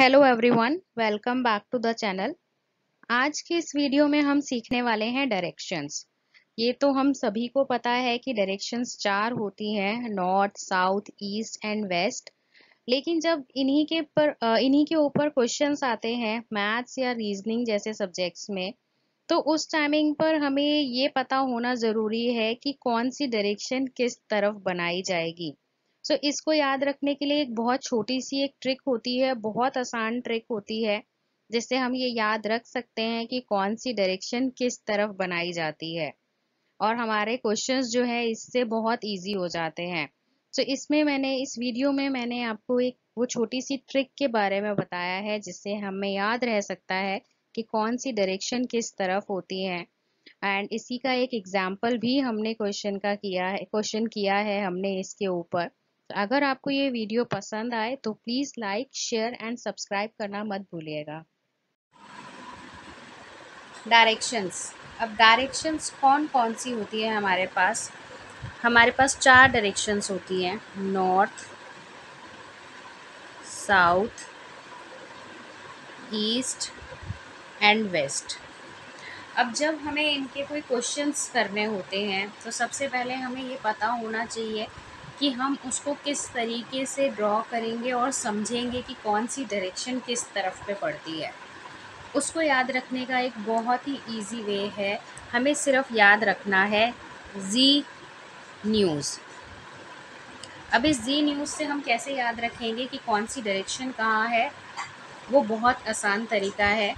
Hello everyone, welcome back to the channel. आज के इस वीडियो में हम सीखने वाले हैं डायरेक्शंस। ये तो हम सभी को पता है कि डायरेक्शंस चार होती हैं, north, south, east and west. लेकिन जब इन्हीं के ऊपर क्वेश्चंस आते हैं मैथ्स या रीजनिंग जैसे सब्जेक्ट्स में, तो उस टाइमिंग पर हमें ये पता होना ज़रूरी है कि कौन सी डायरेक्शन किस तरफ बनाई जाएगी। इसको याद रखने के लिए एक बहुत छोटी सी एक ट्रिक होती है, बहुत आसान ट्रिक होती है, जिससे हम ये याद रख सकते हैं कि कौन सी डायरेक्शन किस तरफ बनाई जाती है। और हमारे क्वेश्चंस जो है इससे बहुत इजी हो जाते हैं। इस वीडियो में मैंने आपको एक वो छोटी सी ट्रिक के बारे में बताया है, जिससे हमें याद रह सकता है कि कौन सी डायरेक्शन किस तरफ होती है। एंड इसी का एक एग्जाम्पल भी हमने क्वेश्चन किया है हमने इसके ऊपर। तो अगर आपको ये वीडियो पसंद आए तो please like, share and subscribe करना मत भूलिएगा। डायरेक्शंस। अब डायरेक्शंस कौन कौन सी होती है हमारे पास चार डायरेक्शंस होती हैं, north, south, east and west. अब जब हमें इनके कोई क्वेश्चंस करने होते हैं तो सबसे पहले हमें ये पता होना चाहिए कि हम उसको किस तरीके से ड्रॉ करेंगे और समझेंगे कि कौन सी डायरेक्शन किस तरफ पे पड़ती है। उसको याद रखने का एक बहुत ही इजी वे है, हमें सिर्फ याद रखना है जी न्यूज़। अब इस जी न्यूज़ से हम कैसे याद रखेंगे कि कौन सी डायरेक्शन कहाँ है, वो बहुत आसान तरीका है।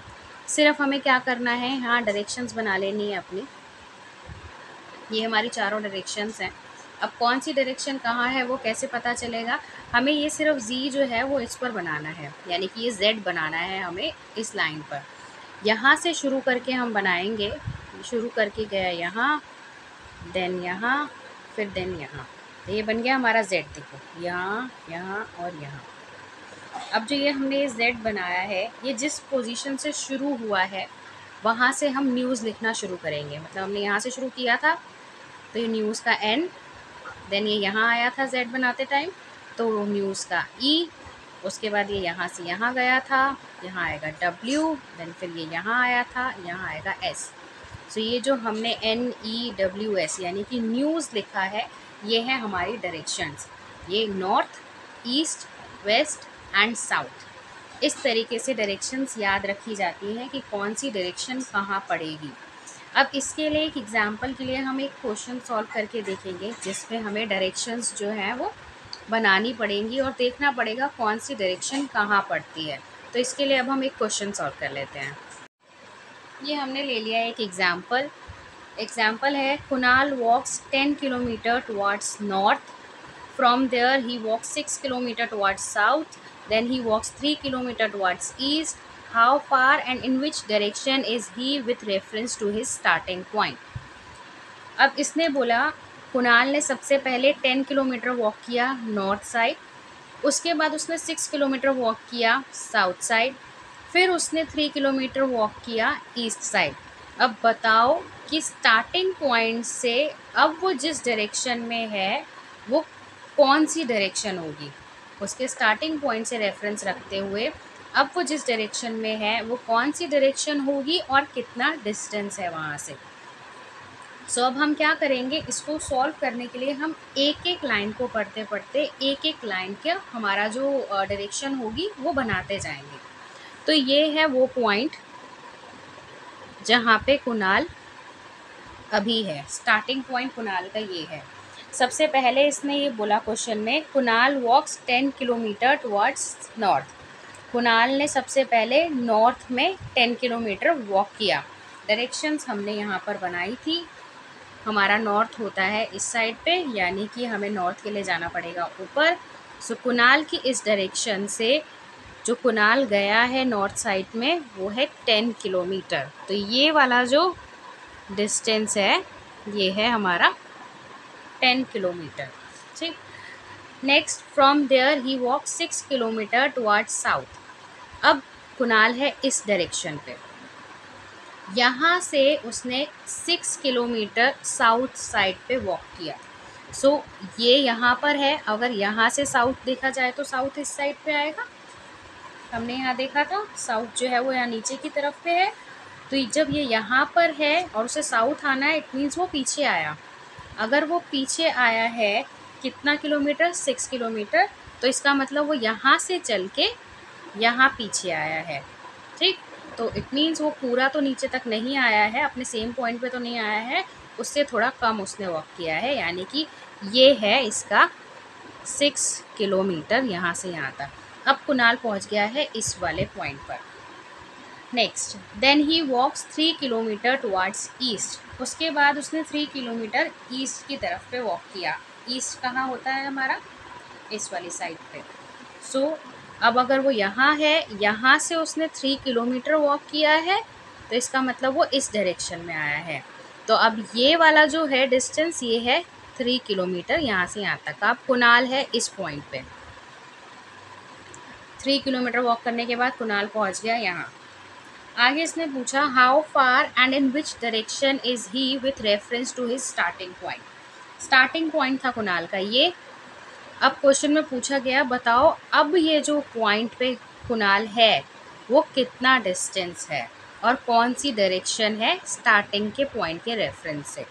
सिर्फ हमें क्या करना है, यहाँ डायरेक्शंस बना लेनी है अपनी। ये हमारी चारों डायरेक्शंस हैं। अब कौन सी डायरेक्शन कहाँ है वो कैसे पता चलेगा, हमें ये सिर्फ जी जो है वो इस पर बनाना है, यानी कि ये जेड बनाना है हमें इस लाइन पर। यहाँ से शुरू करके हम बनाएंगे, शुरू करके गया यहाँ, देन यहाँ, फिर देन यहाँ। तो ये बन गया हमारा जेड। देखो यहाँ, यहाँ और यहाँ। अब जो ये हमने जेड बनाया है, ये जिस पोजीशन से शुरू हुआ है वहाँ से हम न्यूज़ लिखना शुरू करेंगे। मतलब हमने यहाँ से शुरू किया था तो ये न्यूज़ का एन, देन ये यहाँ आया था जेड बनाते टाइम तो न्यूज़ का ई, उसके बाद ये यहाँ से यहाँ गया था, यहाँ आएगा डब्ल्यू, देन फिर ये यहाँ आया था, यहाँ आएगा एस। तो ये जो हमने NEWS यानी कि न्यूज़ लिखा है, ये है हमारी डायरेक्शंस। ये north, east, west and south, इस तरीके से डायरेक्शंस याद रखी जाती हैं कि कौन सी डायरेक्शन कहाँ पड़ेगी। अब इसके लिए एक एग्जांपल के लिए हम एक क्वेश्चन सॉल्व करके देखेंगे, जिसमें हमें डायरेक्शंस जो हैं वो बनानी पड़ेंगी और देखना पड़ेगा कौन सी डायरेक्शन कहाँ पड़ती है। तो इसके लिए अब हम एक क्वेश्चन सॉल्व कर लेते हैं। ये हमने ले लिया एक एग्जाम्पल है, Kunal walks 10 kilometre towards north, from there he walks 6 kilometre towards south, then he walks 3 kilometre towards east, how far and in which direction is he with reference to his starting point. अब इसने बोला कुणाल ने सबसे पहले 10 kilometre walk किया north side, उसके बाद उसने 6 किलोमीटर वॉक किया साउथ साइड, फिर उसने 3 किलोमीटर वॉक किया ईस्ट साइड। अब बताओ कि स्टार्टिंग पॉइंट से अब वो जिस डायरेक्शन में है वो कौन सी डायरेक्शन होगी। उसके स्टार्टिंग पॉइंट से रेफरेंस रखते हुए अब वो जिस डायरेक्शन में है वो कौन सी डायरेक्शन होगी और कितना डिस्टेंस है वहाँ से। अब हम क्या करेंगे, इसको सॉल्व करने के लिए हम एक एक लाइन को पढ़ते पढ़ते एक एक लाइन का हमारा जो डायरेक्शन होगी वो बनाते जाएंगे। तो ये है वो पॉइंट जहाँ पे कुणाल अभी है, स्टार्टिंग पॉइंट कुणाल का ये है। सबसे पहले इसने ये बोला क्वेश्चन में, Kunal walks 10 kilometre towards north. Kunal ने सबसे पहले नॉर्थ में 10 किलोमीटर वॉक किया। डायरेक्शंस हमने यहाँ पर बनाई थी, हमारा नॉर्थ होता है इस साइड पे, यानी कि हमें नॉर्थ के लिए जाना पड़ेगा ऊपर। कुणाल की इस डायरेक्शन से जो कुणाल गया है नॉर्थ साइड में वो है 10 किलोमीटर। तो ये वाला जो डिस्टेंस है ये है हमारा 10 किलोमीटर। ठीक, next, from there he walk 6 kilometre towards south. अब कुणाल है इस डायरेक्शन पे, यहाँ से उसने 6 किलोमीटर साउथ साइड पे वॉक किया। ये यहाँ पर है, अगर यहाँ से साउथ देखा जाए तो साउथ इस साइड पे आएगा, हमने यहाँ देखा था साउथ जो है वो यहाँ नीचे की तरफ पे है, तो जब ये यहाँ पर है और उसे साउथ आना है, इट मीन्स वो पीछे आया। अगर वो पीछे आया है कितना किलोमीटर, 6 किलोमीटर, तो इसका मतलब वो यहाँ से चल के यहाँ पीछे आया है। ठीक, तो इट मीन्स वो पूरा तो नीचे तक नहीं आया है, अपने सेम पॉइंट पे तो नहीं आया है, उससे थोड़ा कम उसने वॉक किया है, यानी कि ये है इसका 6 किलोमीटर यहाँ से यहाँ तक। अब कुणाल पहुँच गया है इस वाले पॉइंट पर। Next, then he walks 3 kilometre towards east. उसके बाद उसने 3 किलोमीटर ईस्ट की तरफ पे वॉक किया। ईस्ट कहाँ होता है हमारा, इस वाली साइड पे। सो अब अगर वो यहाँ है, यहाँ से उसने 3 किलोमीटर वॉक किया है, तो इसका मतलब वो इस डायरेक्शन में आया है। तो अब ये वाला जो है डिस्टेंस, ये है 3 किलोमीटर यहाँ से यहाँ तक। अब कुणाल है इस पॉइंट पे। 3 किलोमीटर वॉक करने के बाद कुणाल पहुँच गया यहाँ। आगे इसने पूछा how far and in which direction is he with reference to his starting point. Starting point था कुणाल का ये। अब क्वेश्चन में पूछा गया बताओ अब ये जो पॉइंट पे कुणाल है वो कितना डिस्टेंस है और कौन सी डायरेक्शन है स्टार्टिंग के पॉइंट के रेफरेंस से।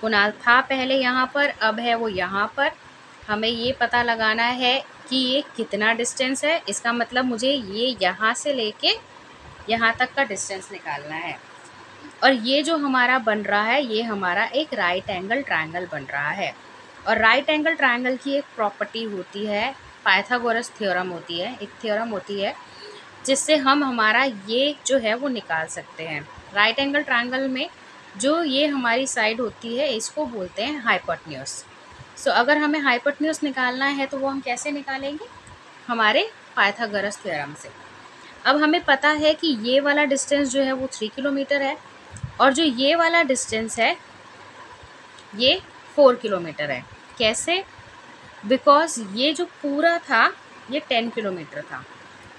कुणाल था पहले यहाँ पर, अब है वो यहाँ पर। हमें ये पता लगाना है कि ये कितना डिस्टेंस है, इसका मतलब मुझे ये यहाँ से लेके यहाँ तक का डिस्टेंस निकालना है। और ये जो हमारा बन रहा है ये हमारा एक राइट एंगल ट्रायंगल बन रहा है। और राइट एंगल ट्रायंगल की एक प्रॉपर्टी होती है, पाइथागोरस थ्योरम होती है, एक थ्योरम होती है जिससे हम हमारा ये जो है वो निकाल सकते हैं। राइट एंगल ट्रायंगल में जो ये हमारी साइड होती है इसको बोलते हैं हाइपोटेन्यूज। सो अगर हमें हाइपोटेन्यूज निकालना है तो वो हम कैसे निकालेंगे, हमारे पाइथागोरस थ्योरम से। अब हमें पता है कि ये वाला डिस्टेंस जो है वो 3 किलोमीटर है और जो ये वाला डिस्टेंस है ये 4 किलोमीटर है। कैसे, बिकॉज ये जो पूरा था ये 10 किलोमीटर था।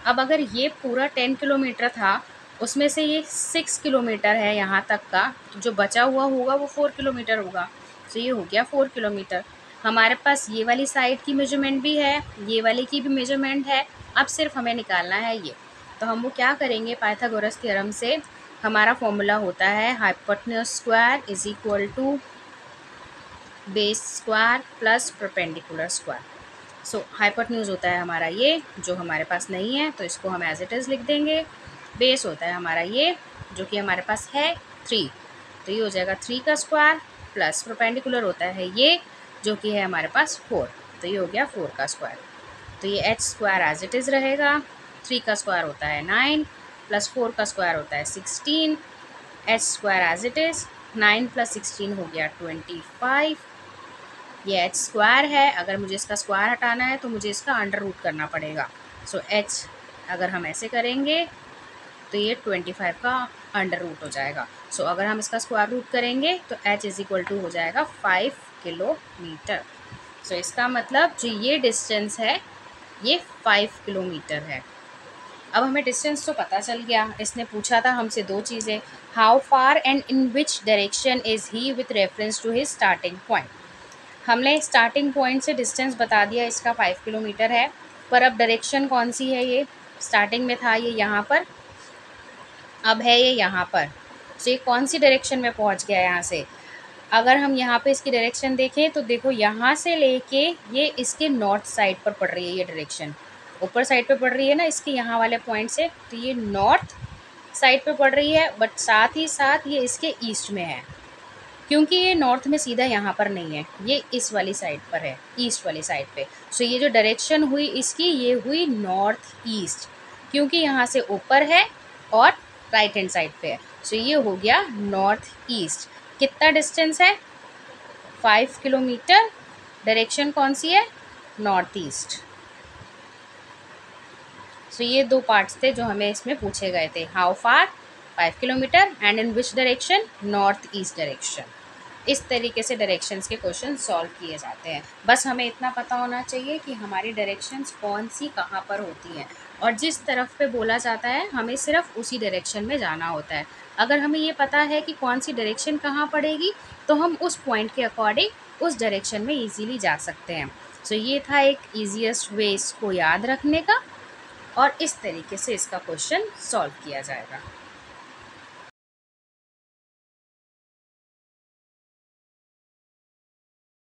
अब अगर ये पूरा 10 किलोमीटर था उसमें से ये 6 किलोमीटर है यहाँ तक का, तो जो बचा हुआ होगा वो 4 किलोमीटर होगा। तो ये हो गया 4 किलोमीटर। हमारे पास ये वाली साइड की मेजरमेंट भी है, ये वाली की भी मेजरमेंट है। अब सिर्फ हमें निकालना है ये। तो हम वो क्या करेंगे, पाइथागोरस थ्योरम से हमारा फॉर्मूला होता है hypotenuse square is equal to base square plus perpendicular square. So hypotenuse होता है हमारा ये, जो हमारे पास नहीं है तो इसको हम एज इट इज़ लिख देंगे। बेस होता है हमारा ये जो कि हमारे पास है 3, तो ये हो जाएगा 3 का स्क्वायर प्लस परपेंडिकुलर होता है ये जो कि है हमारे पास 4, तो ये हो गया 4 का स्क्वायर। तो ये H square as it is रहेगा। 3 का स्क्वायर होता है 9 प्लस 4 का स्क्वायर होता है 16, H square as it is. 9 plus 16 हो गया 25। ये एच स्क्वायर है, अगर मुझे इसका स्क्वायर हटाना है तो मुझे इसका अंडर रूट करना पड़ेगा। सो एच अगर हम ऐसे करेंगे तो ये 25 का अंडर रूट हो जाएगा। सो अगर हम इसका स्क्वायर रूट करेंगे तो एच इज़ इक्वल टू हो जाएगा 5 किलोमीटर। सो इसका मतलब जो ये डिस्टेंस है ये 5 किलोमीटर है। अब हमें डिस्टेंस तो पता चल गया। इसने पूछा था हमसे 2 चीज़ें, how far and in which direction is he with reference to his starting point. हमने स्टार्टिंग पॉइंट से डिस्टेंस बता दिया, इसका 5 किलोमीटर है। पर अब डायरेक्शन कौन सी है, ये स्टार्टिंग में था ये यहाँ पर, अब है ये यहाँ पर। तो ये कौन सी डायरेक्शन में पहुँच गया यहाँ से। अगर हम यहाँ पे इसकी डायरेक्शन देखें तो देखो यहाँ से लेके ये इसके नॉर्थ साइड पर पड़ रही है, ये डायरेक्शन ऊपर साइड पे पड़ रही है ना इसके यहाँ वाले पॉइंट से, तो ये नॉर्थ साइड पे पड़ रही है। बट साथ ही साथ ये इसके ईस्ट में है, क्योंकि ये नॉर्थ में सीधा यहाँ पर नहीं है, ये इस वाली साइड पर है, ईस्ट वाली साइड पे। सो ये जो डायरेक्शन हुई इसकी ये हुई नॉर्थ ईस्ट, क्योंकि यहाँ से ऊपर है और राइट हैंड साइड पे है। सो ये हो गया नॉर्थ ईस्ट। कितना डिस्टेंस है, 5 किलोमीटर। डायरेक्शन कौन सी है, नॉर्थ ईस्ट। सो ये 2 पार्ट्स थे जो हमें इसमें पूछे गए थे, how far 5 kilometre and in which direction, north east direction. इस तरीके से डायरेक्शंस के क्वेश्चन सॉल्व किए जाते हैं। बस हमें इतना पता होना चाहिए कि हमारी डायरेक्शंस कौन सी कहाँ पर होती हैं और जिस तरफ पे बोला जाता है हमें सिर्फ उसी डायरेक्शन में जाना होता है। अगर हमें ये पता है कि कौन सी डायरेक्शन कहाँ पड़ेगी तो हम उस पॉइंट के अकॉर्डिंग उस डायरेक्शन में ईजीली जा सकते हैं। सो ये था एक ईजीएस्ट वे इसको याद रखने का। और इस तरीके से इसका क्वेश्चन सॉल्व किया जाएगा।